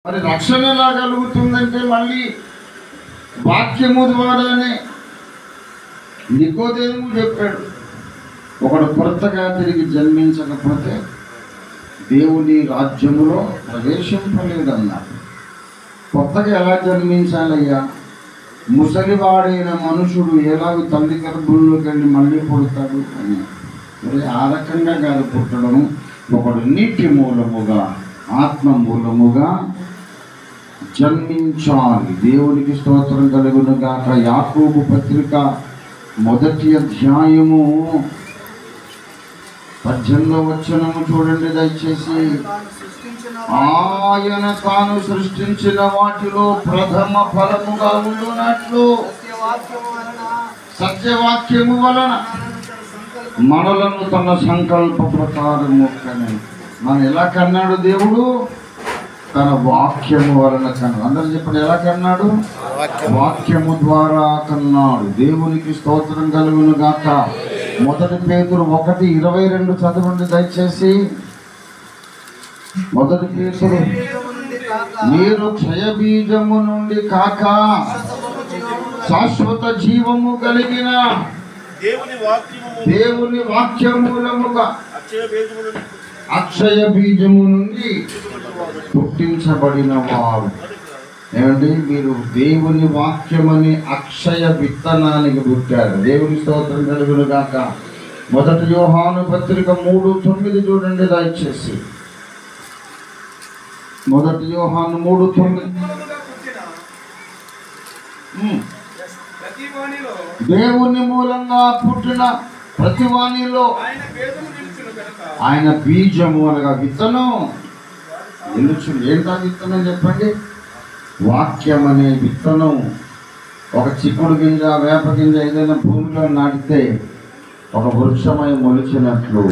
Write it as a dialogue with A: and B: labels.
A: మరి రక్షణ ఎలా కలుగుతుందంటే మళ్ళీ వాక్యము ద్వారానే. నికోదేము చెప్పాడు, ఒకడు కొత్తగా తిరిగి జన్మించకపోతే దేవుని రాజ్యములో ప్రవేశింపలేదన్నాడు. కొత్తగా ఎలా జన్మించాలయ్యా? ముసలివాడైన మనుషుడు ఎలాగ తల్లి గర్భంలోకి వెళ్ళి మళ్ళీ పుడతాడు అని. మరి ఆ రకంగా కాదు పుట్టడం. ఒకడు నీటి మూలముగా ఆత్మ మూలముగా జన్మించాలి. దేవునికి స్తోత్రం కలుగును గాక. యాకోబు పత్రిక 1వ అధ్యాయము 18వ వచనము చూడండి దయచేసి. ఆయన తాను సృష్టించిన వాటిలో ప్రథమ ఫలముగా ఉండునట్లు సత్యవాక్యము వలన మనలను తన సంకల్ప ప్రకారము కన్నాడు. మనం ఎలా కన్నాడు దేవుడు? తన వాక్యము వలన కన్నాడు. అందరూ చెప్పండి, ఎలా కన్నాడు? వాక్యము ద్వారా కన్నాడు. దేవునికి స్తోత్రం కలుగును గాక. 1 పేతురు 1:22 చదవండి దయచేసి. 1 పేతురు, మీరు క్షయబీజము నుండి కాక శాశ్వత జీవము కలిగిన దేవుని వాక్యమూలముగా అక్షయ బీజము నుండి పుట్టించబడిన వారు. ఏమండి, మీరు దేవుని వాక్యమని అక్షయ విత్తనానికి పుట్టారు. దేవుని స్తోత్రం కలుగును గాక. 1 యోహాను పత్రిక 3:9 చూడండి దయచేసి. 1 యోహాను 3:9. దేవుని మూలంగా పుట్టిన ప్రతి వాణిలో ఆయన బీజము అనగా విత్తనం నిలుచును. ఏంటా విత్తనం చెప్పండి? వాక్యం అనే విత్తనం. ఒక చిక్కుడు గింజ, వేప గింజ ఏదైనా భూమిలో నాటితే ఒక వృక్షమై మొలిచినట్లు